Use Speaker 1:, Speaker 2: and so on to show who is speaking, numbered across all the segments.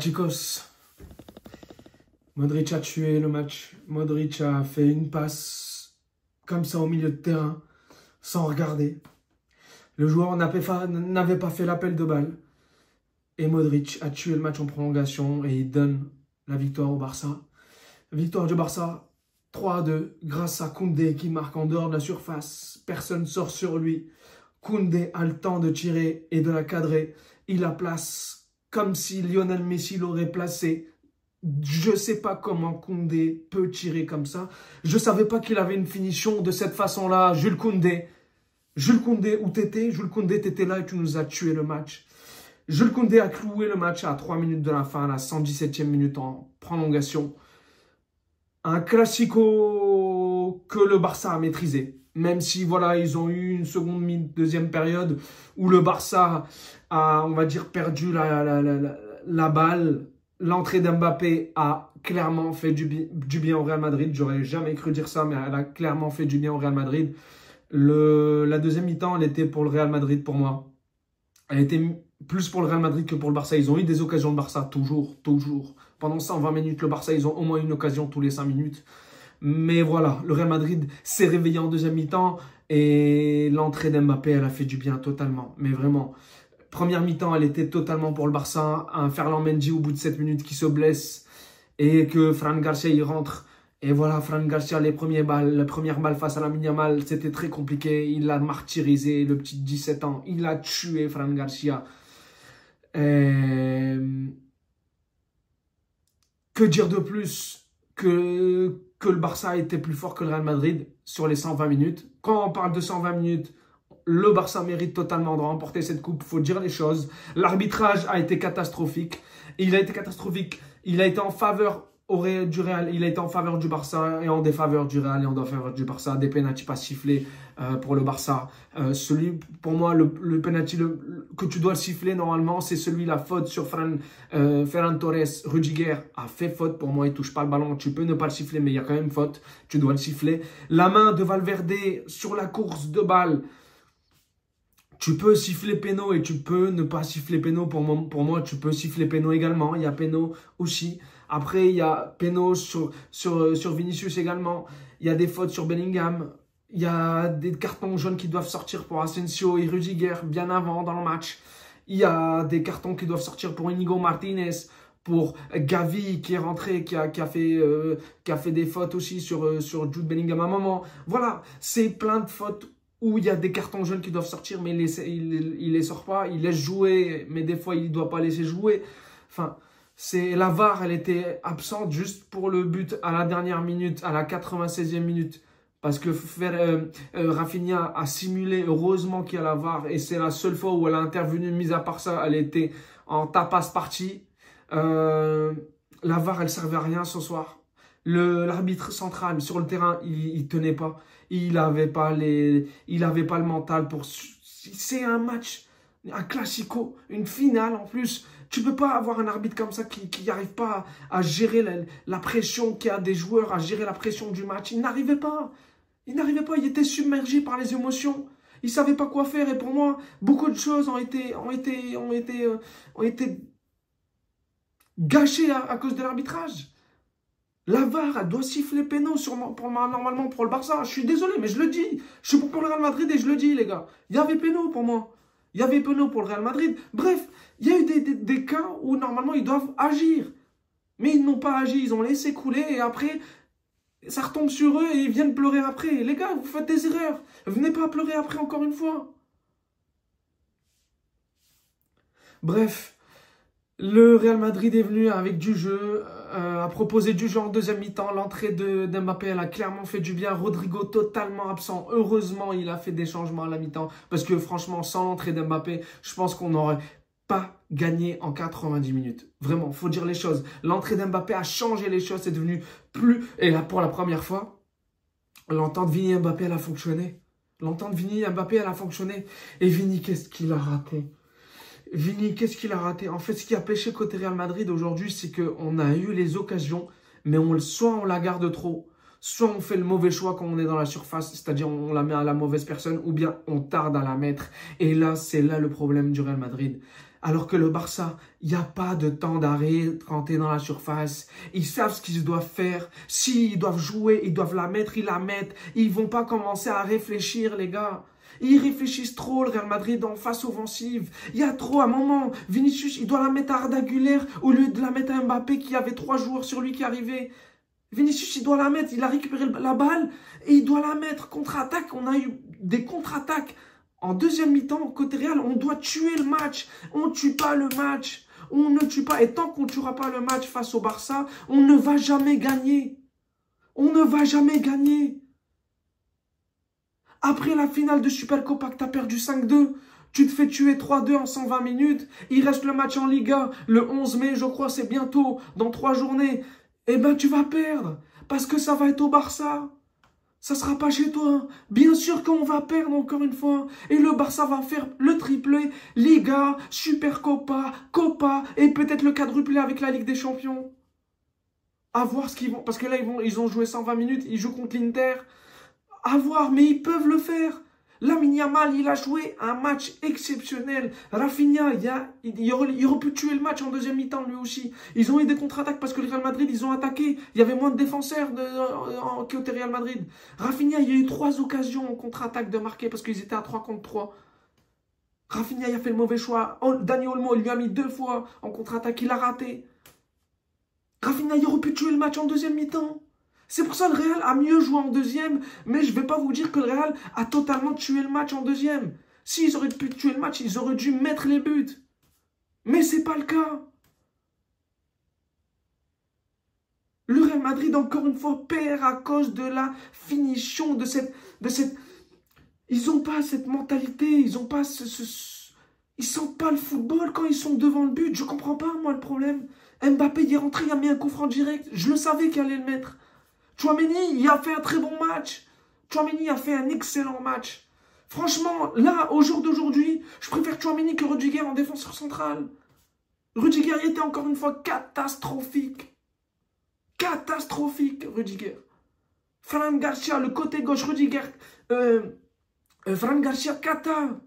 Speaker 1: Chicos, Modric a tué le match. Modric a fait une passe comme ça au milieu de terrain, sans regarder. Le joueur n'avait pas fait l'appel de balle. Et Modric a tué le match en prolongation et il donne la victoire au Barça. Victoire du Barça, 3-2, grâce à Koundé qui marque en dehors de la surface. Personne ne sort sur lui. Koundé a le temps de tirer et de la cadrer. Il la place comme si Lionel Messi l'aurait placé. Je ne sais pas comment Koundé peut tirer comme ça. Je ne savais pas qu'il avait une finition de cette façon-là. Jules Koundé. Jules Koundé, où t'étais? Jules Koundé, t'étais là et tu nous as tué le match. Jules Koundé a cloué le match à 3 minutes de la fin, à la 117e minute en prolongation. Un classico que le Barça a maîtrisé. Même si, voilà, ils ont eu une deuxième période où le Barça a, on va dire, perdu la balle. L'entrée d'Mbappé a clairement fait du bien au Real Madrid. J'aurais jamais cru dire ça, mais elle a clairement fait du bien au Real Madrid. La deuxième mi-temps, elle était pour le Real Madrid pour moi. Elle était plus pour le Real Madrid que pour le Barça. Ils ont eu des occasions de Barça, toujours. Pendant 120 minutes, le Barça, ils ont au moins une occasion tous les 5 minutes. Mais voilà, le Real Madrid s'est réveillé en deuxième mi-temps et l'entrée d'Mbappé, elle a fait du bien totalement. Mais vraiment, première mi-temps, elle était totalement pour le Barça. Un Ferland Mendy au bout de 7 minutes qui se blesse et que Fran Garcia y rentre. Et voilà, Fran Garcia, la première balle face à Lamine Yamal, c'était très compliqué. Il l'a martyrisé, le petit 17 ans. Il a tué Fran Garcia. Que dire de plus que le Barça était plus fort que le Real Madrid sur les 120 minutes. Quand on parle de 120 minutes, le Barça mérite totalement de remporter cette coupe. Il faut dire les choses. L'arbitrage a été catastrophique. Il a été en faveur du Real, il a été en faveur du Barça et en défaveur du Real et en défaveur du Barça. Des pénaltys pas sifflés pour le Barça. Pour moi, le pénalty que tu dois siffler normalement, c'est la faute sur Ferran Torres. Rudiger a fait faute. Pour moi, il touche pas le ballon. Tu peux ne pas le siffler, mais il y a quand même faute. Tu dois le siffler. La main de Valverde sur la course de balle. Tu peux siffler péno et tu peux ne pas siffler péno. Pour moi, tu peux siffler péno également. Il y a péno aussi. Après, il y a péno sur Vinicius également. Il y a des fautes sur Bellingham. Il y a des cartons jaunes qui doivent sortir pour Asensio et Rudiger bien avant dans le match. Il y a des cartons qui doivent sortir pour Inigo Martinez, pour Gavi qui est rentré, qui a fait des fautes aussi sur Jude Bellingham à un moment. Voilà, c'est plein de fautes où il y a des cartons jaunes qui doivent sortir, mais il les sort pas. Il laisse jouer, mais des fois, il ne doit pas laisser jouer. Enfin, la VAR, elle était absente juste pour le but à la dernière minute, à la 96e minute. Parce que Rafinha a simulé, heureusement qu'il y a la VAR. Et c'est la seule fois où elle a intervenu, mis à part ça, elle était en tapas partie. La VAR, elle servait à rien ce soir. L'arbitre central sur le terrain, il tenait pas. Il avait pas le mental pour... C'est un match, un classico, une finale en plus. Tu peux pas avoir un arbitre comme ça qui n'arrive pas à gérer la pression qu'il y a des joueurs, à gérer la pression du match. Il n'arrivait pas. Il était submergé par les émotions. Il savait pas quoi faire. Et pour moi, beaucoup de choses ont été gâchées à cause de l'arbitrage. La VAR, elle doit siffler péno normalement pour le Barça. Je suis désolé, mais je le dis. Je suis pour le Real Madrid et je le dis, les gars. Il y avait péno pour moi. Il y avait péno pour le Real Madrid. Bref, il y a eu des cas où normalement ils doivent agir. Mais ils n'ont pas agi. Ils ont laissé couler et après, ça retombe sur eux et ils viennent pleurer après. Les gars, vous faites des erreurs. Venez pas pleurer après encore une fois. Bref. Le Real Madrid est venu avec du jeu, a proposé du jeu en deuxième mi-temps. L'entrée d'Mbappé, elle a clairement fait du bien. Rodrigo totalement absent. Heureusement, il a fait des changements à la mi-temps. Parce que franchement, sans l'entrée d'Mbappé, je pense qu'on n'aurait pas gagné en 90 minutes. Vraiment, il faut dire les choses. L'entrée d'Mbappé a changé les choses. C'est devenu plus... Et là, pour la première fois, l'entente Vini-Mbappé, elle a fonctionné. L'entente Vini-Mbappé, elle a fonctionné. Et Vini, qu'est-ce qu'il a raté? Vini, qu'est-ce qu'il a raté? En fait, ce qui a pêché côté Real Madrid aujourd'hui, c'est qu'on a eu les occasions, mais soit on la garde trop, soit on fait le mauvais choix quand on est dans la surface, c'est-à-dire on la met à la mauvaise personne, ou bien on tarde à la mettre. Et là, c'est là le problème du Real Madrid. Alors que le Barça, il n'y a pas de temps d'arrêt quand tu es dans la surface. Ils savent ce qu'ils doivent faire. S'ils doivent jouer, ils doivent la mettre, ils la mettent. Ils vont pas commencer à réfléchir, les gars. Ils réfléchissent trop, le Real Madrid, en phase offensive. Il y a trop, à un moment, Vinicius, il doit la mettre à Arda Güler au lieu de la mettre à Mbappé qui avait 3 joueurs sur lui qui arrivaient. Vinicius, il doit la mettre, il a récupéré la balle et il doit la mettre. Contre-attaque, on a eu des contre-attaques. En deuxième mi-temps, côté Real, on doit tuer le match. On ne tue pas le match. On ne tue pas. Et tant qu'on ne tuera pas le match face au Barça, on ne va jamais gagner. On ne va jamais gagner. Après la finale de Supercopa que tu as perdu 5-2, tu te fais tuer 3-2 en 120 minutes. Il reste le match en Liga. Le 11 mai, je crois, c'est bientôt, dans 3 journées. Eh ben, tu vas perdre. Parce que ça va être au Barça. Ça sera pas chez toi. Bien sûr qu'on va perdre encore une fois. Et le Barça va faire le triplé, Liga, Supercopa, Copa et peut-être le quadruplé avec la Ligue des Champions. À voir ce qu'ils vont... Parce que là, ils ont joué 120 minutes, ils jouent contre l'Inter. À voir, mais ils peuvent le faire. Lamine Yamal, il a joué un match exceptionnel. Rafinha, il aurait pu tuer le match en deuxième mi-temps lui aussi. Ils ont eu des contre-attaques parce que le Real Madrid, ils ont attaqué. Il y avait moins de défenseurs côté Real Madrid. Rafinha, il y a eu 3 occasions en contre-attaque de marquer parce qu'ils étaient à 3 contre 3. Rafinha, il a fait le mauvais choix. Dani Olmo, il lui a mis 2 fois en contre-attaque, il a raté. Rafinha, il aurait pu tuer le match en deuxième mi-temps. C'est pour ça que le Real a mieux joué en deuxième, mais je ne vais pas vous dire que le Real a totalement tué le match en deuxième. S'ils auraient pu tuer le match, ils auraient dû mettre les buts. Mais ce n'est pas le cas. Le Real Madrid, encore une fois, perd à cause de la finition, de cette... Ils n'ont pas cette mentalité, ils n'ont pas Ils sentent pas le football quand ils sont devant le but. Je ne comprends pas, moi, le problème. Mbappé, il est rentré, il a mis un coup franc direct. Je le savais qu'il allait le mettre. Tchouaméni, il a fait un très bon match. Tchouaméni a fait un excellent match. Franchement, là, au jour d'aujourd'hui, je préfère Tchouaméni que Rudiger en défenseur central. Rudiger était encore une fois catastrophique. Catastrophique, Rudiger. Fran Garcia, le côté gauche, Rudiger. Fran Garcia, Kata.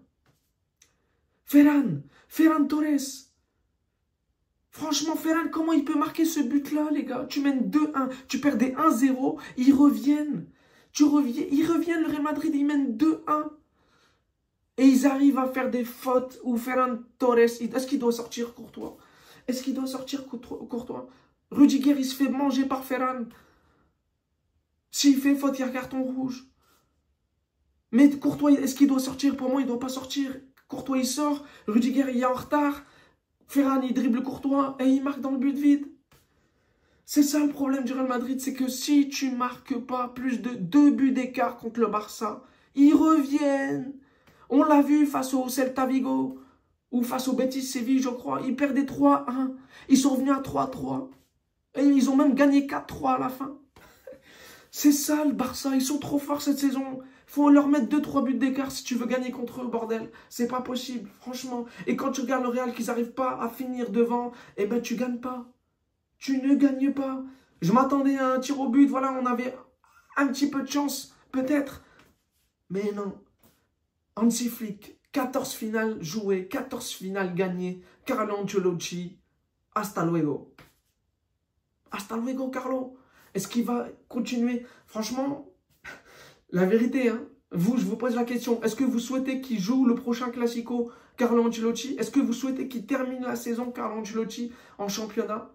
Speaker 1: Ferran Torres. Franchement, Ferran, comment il peut marquer ce but-là, les gars? Tu mènes 2-1, tu perds des 1-0, ils reviennent. Ils reviennent, le Real Madrid, ils mènent 2-1. Et ils arrivent à faire des fautes où Ferran Torres, est-ce qu'il doit sortir Courtois? Est-ce qu'il doit sortir Courtois? Rudiger, il se fait manger par Ferran. S'il fait faute, il y a carton rouge. Mais Courtois, est-ce qu'il doit sortir? Pour moi, il ne doit pas sortir. Courtois, il sort. Rudiger, il est en retard. Ferran, il dribble Courtois et il marque dans le but vide. C'est ça le problème du Real Madrid, c'est que si tu ne marques pas plus de 2 buts d'écart contre le Barça, ils reviennent. On l'a vu face au Celta Vigo ou face au Betis Séville, je crois. Ils perdaient 3-1. Ils sont revenus à 3-3. Et ils ont même gagné 4-3 à la fin. C'est ça le Barça, ils sont trop forts cette saison. Faut leur mettre 2-3 buts d'écart si tu veux gagner contre eux, bordel. C'est pas possible, franchement. Et quand tu regardes le Real qu'ils n'arrivent pas à finir devant, eh ben tu gagnes pas. Tu ne gagnes pas. Je m'attendais à un tir au but, voilà, on avait un petit peu de chance, peut-être. Mais non. Hansi Flick, 14 finales jouées, 14 finales gagnées. Carlo Ancelotti, hasta luego. Hasta luego, Carlo. Est-ce qu'il va continuer? Franchement, la vérité, hein, je vous pose la question. Est-ce que vous souhaitez qu'il joue le prochain Classico, Carlo Ancelotti? Est-ce que vous souhaitez qu'il termine la saison, Carlo Ancelotti, en championnat?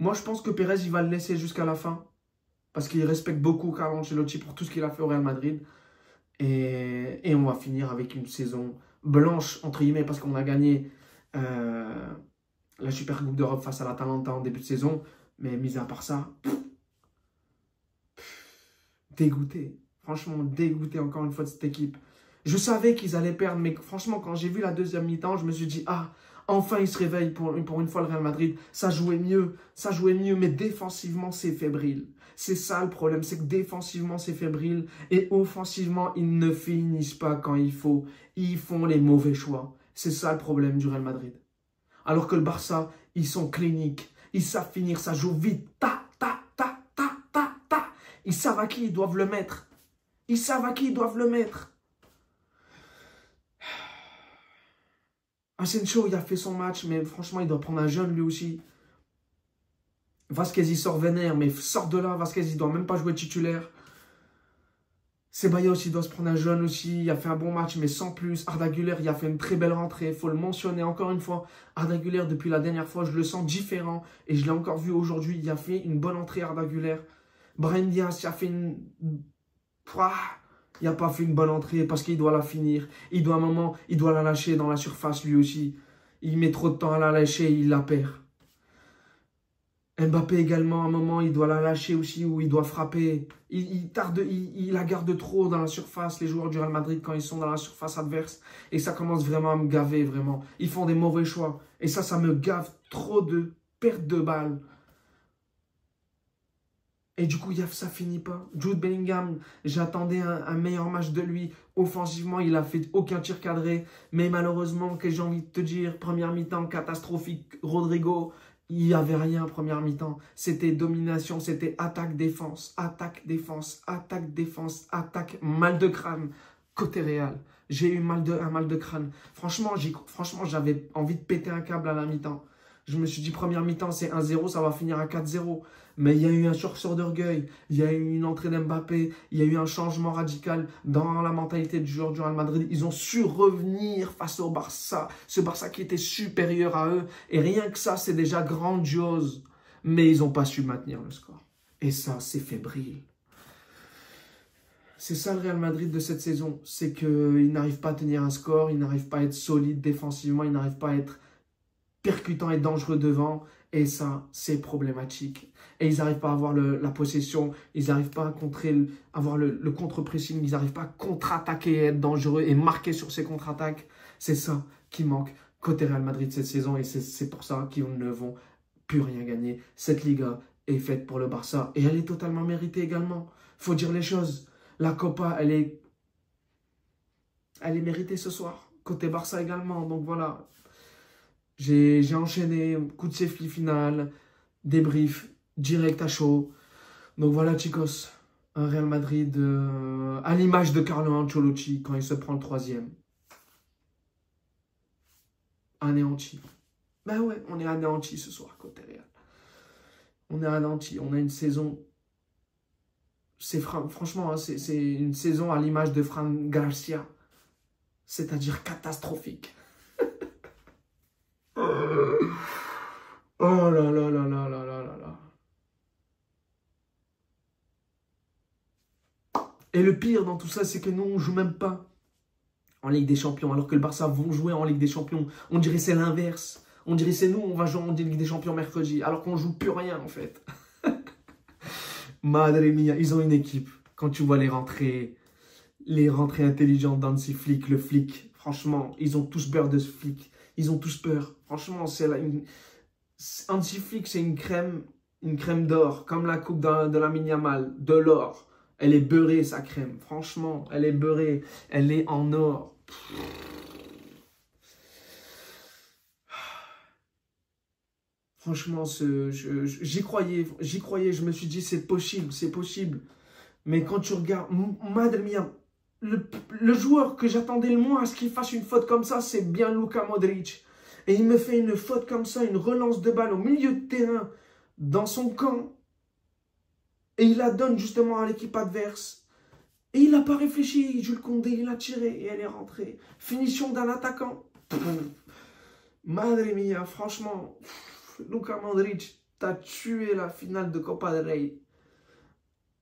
Speaker 1: Moi, je pense que Pérez, il va le laisser jusqu'à la fin. Parce qu'il respecte beaucoup Carlo Ancelotti pour tout ce qu'il a fait au Real Madrid. Et on va finir avec une saison blanche, entre guillemets, parce qu'on a gagné la Super Coupe d'Europe face à l'Atalanta en début de saison. Mais mis à part ça, dégoûté. Franchement, dégoûté encore une fois de cette équipe. Je savais qu'ils allaient perdre, mais franchement, quand j'ai vu la deuxième mi-temps, je me suis dit, ah, enfin ils se réveillent pour une fois le Real Madrid. Ça jouait mieux, mais défensivement, c'est fébrile. C'est ça le problème, c'est que défensivement, c'est fébrile. Et offensivement, ils ne finissent pas quand il faut. Ils font les mauvais choix. C'est ça le problème du Real Madrid. Alors que le Barça, ils sont cliniques. Ils savent finir, ça joue vite. Ta, ta, ta, ta, ta, ta. Ils savent à qui ils doivent le mettre. Ils savent à qui ils doivent le mettre. Asensio, il a fait son match, mais franchement, il doit prendre un jeune lui aussi. Vasquez, il sort vénère, mais sort de là. Vasquez, il doit même pas jouer titulaire. Ceballos, il doit se prendre un jeune aussi. Il a fait un bon match, mais sans plus. Arda Güler, il a fait une très belle rentrée. Il faut le mentionner encore une fois. Arda Güler, depuis la dernière fois, je le sens différent. Et je l'ai encore vu aujourd'hui. Il a fait une bonne entrée, Arda Güler. Brahim Diaz, il a fait une... Il n'a pas fait une bonne entrée parce qu'il doit la finir. Il doit à un moment, il doit la lâcher dans la surface lui aussi. Il met trop de temps à la lâcher et il la perd. Mbappé également, à un moment, il doit la lâcher aussi ou il doit frapper. Il la garde trop dans la surface, les joueurs du Real Madrid, quand ils sont dans la surface adverse. Et ça commence vraiment à me gaver, vraiment. Ils font des mauvais choix. Et ça me gave trop de perte de balles. Et du coup, ça finit pas. Jude Bellingham, j'attendais un meilleur match de lui. Offensivement, il a fait aucun tir cadré. Mais malheureusement, que j'ai envie de te dire, première mi-temps catastrophique. Rodrigo, il n'y avait rien en première mi-temps. C'était domination, c'était attaque-défense, attaque-défense, attaque-défense, attaque, mal de crâne. Côté Real, j'ai eu un mal de crâne. Franchement, j'avais envie de péter un câble à la mi-temps. Je me suis dit, première mi-temps, c'est 1-0, ça va finir à 4-0. Mais il y a eu un sursaut d'orgueil, il y a eu une entrée d'Mbappé, il y a eu un changement radical dans la mentalité du joueur du Real Madrid. Ils ont su revenir face au Barça, ce Barça qui était supérieur à eux. Et rien que ça, c'est déjà grandiose. Mais ils n'ont pas su maintenir le score. Et ça, c'est fébrile. C'est ça le Real Madrid de cette saison. C'est qu'ils n'arrivent pas à tenir un score, ils n'arrivent pas à être solides défensivement, ils n'arrivent pas à être percutant et dangereux devant, et ça, c'est problématique. Et ils n'arrivent pas à avoir la possession, ils n'arrivent pas à avoir le contre-pressing, ils n'arrivent pas à contre-attaquer et être dangereux et marquer sur ces contre-attaques. C'est ça qui manque côté Real Madrid cette saison, et c'est pour ça qu'ils ne vont plus rien gagner. Cette Liga est faite pour le Barça, et elle est totalement méritée également. Il faut dire les choses. La Copa, elle est méritée ce soir. Côté Barça également, donc voilà. J'ai enchaîné, coup de sifflet final, débrief, direct à chaud. Donc voilà, chicos, un Real Madrid à l'image de Carlo Ancelotti quand il se prend le 3e. Anéanti. Ben ouais, on est anéanti ce soir, côté Real. On est anéanti, on a une saison... Franchement, hein, c'est une saison à l'image de Fran Garcia. C'est-à-dire catastrophique. Oh là là là là là là là là. Et le pire dans tout ça, c'est que nous, on ne joue même pas en Ligue des Champions, alors que le Barça vont jouer en Ligue des Champions. On dirait c'est l'inverse. On dirait c'est nous, on va jouer en Ligue des Champions mercredi, alors qu'on ne joue plus rien en fait. Madre mia, ils ont une équipe. Quand tu vois les rentrées intelligentes d'Hansi Flick, le flic, franchement, ils ont tous peur de ce flic. Ils ont tous peur. Franchement, Hansi Flick, c'est une crème d'or, comme la coupe de la Yamal, de l'or. Elle est beurrée, sa crème. Franchement, elle est beurrée. Elle est en or. Franchement, j'y croyais. Je me suis dit, c'est possible, c'est possible. Mais quand tu regardes, madre mia, le joueur que j'attendais le moins à ce qu'il fasse une faute comme ça, c'est bien Luka Modric. Et il me fait une faute comme ça, une relance de balle au milieu de terrain, dans son camp. Et il la donne justement à l'équipe adverse. Et il n'a pas réfléchi. Jules Koundé, il a tiré et elle est rentrée. Finition d'un attaquant. Madre mia, franchement, Luka Modric, t'as tué la finale de Copa del Rey.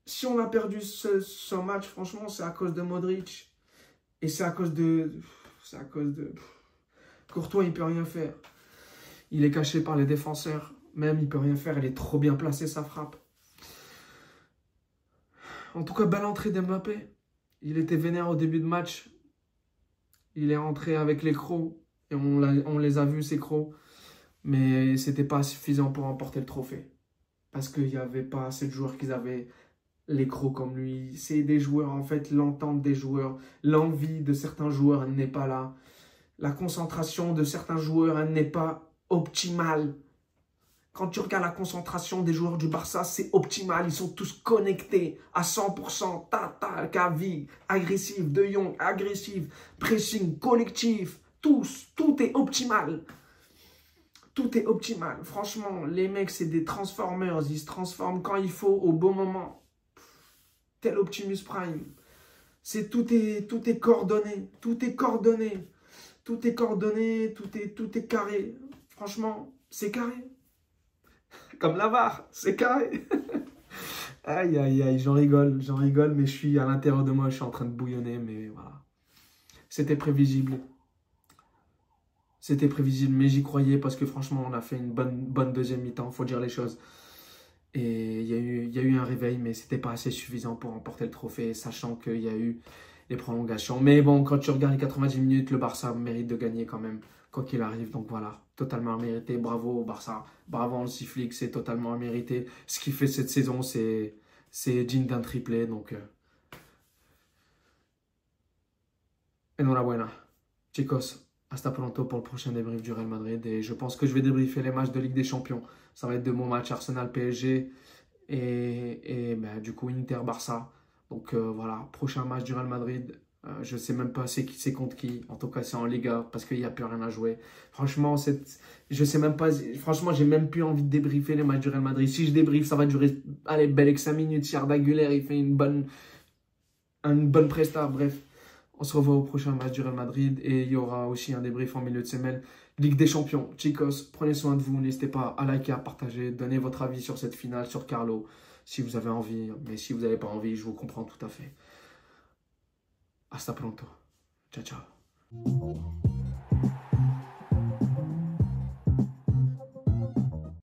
Speaker 1: Si on a perdu ce match, franchement, c'est à cause de Modric. Et c'est à cause de... Courtois, il ne peut rien faire. Il est caché par les défenseurs. Même, il ne peut rien faire. Elle est trop bien placée, sa frappe. En tout cas, belle entrée d'Mbappé. Il était vénère au début de match. Il est rentré avec les crocs. Et on les a vus, ces crocs. Mais ce n'était pas suffisant pour emporter le trophée. Parce qu'il n'y avait pas assez de joueurs qui avaient les crocs comme lui. C'est des joueurs, en fait, l'entente des joueurs. L'envie de certains joueurs, elle n'est pas là. La concentration de certains joueurs, elle n'est pas optimale. Quand tu regardes la concentration des joueurs du Barça, c'est optimal. Ils sont tous connectés à 100%. Tata, Gavi, agressif. De Jong, agressif. Pressing, collectif. tous. Tout est optimal. Tout est optimal. Franchement, les mecs, c'est des transformers. Ils se transforment quand il faut, au bon moment. Tel Optimus Prime. Tout est coordonné. Tout est coordonné. Tout est coordonné. Tout est carré. Franchement, c'est carré. Comme la VAR, c'est carré. Aïe, aïe, aïe, j'en rigole, mais je suis à l'intérieur de moi, je suis en train de bouillonner, mais voilà. C'était prévisible. C'était prévisible, mais j'y croyais parce que franchement, on a fait une bonne deuxième mi-temps, faut dire les choses. Et il y a eu un réveil, mais c'était pas assez suffisant pour remporter le trophée, sachant qu'il y a eu les prolongations. Mais bon, quand tu regardes les 90 minutes, le Barça mérite de gagner quand même, quoi qu'il arrive. Donc voilà, totalement mérité. Bravo au Barça, bravo Hansi Flick, c'est totalement mérité. Ce qu'il fait cette saison, c'est digne d'un triplé. Donc, enhorabuena, chicos. Hasta pronto pour le prochain débrief du Real Madrid. Et je pense que je vais débriefer les matchs de Ligue des Champions. Ça va être de mon match Arsenal-PSG et ben, du coup Inter-Barça. Donc voilà, prochain match du Real Madrid. Je ne sais même pas c'est contre qui. En tout cas, c'est en Liga parce qu'il n'y a plus rien à jouer. Franchement, je sais même pas. Franchement, j'ai même plus envie de débriefer les matchs du Real Madrid. Si je débriefe, ça va durer, allez, belle 5 minutes. Si Arda Güler, il fait une bonne presta. Bref. On se revoit au prochain match du Real Madrid et il y aura aussi un débrief en milieu de semaine. Ligue des Champions, chicos, prenez soin de vous. N'hésitez pas à liker, à partager, donner votre avis sur cette finale, sur Carlo, si vous avez envie. Mais si vous n'avez pas envie, je vous comprends tout à fait. Hasta pronto. Ciao, ciao.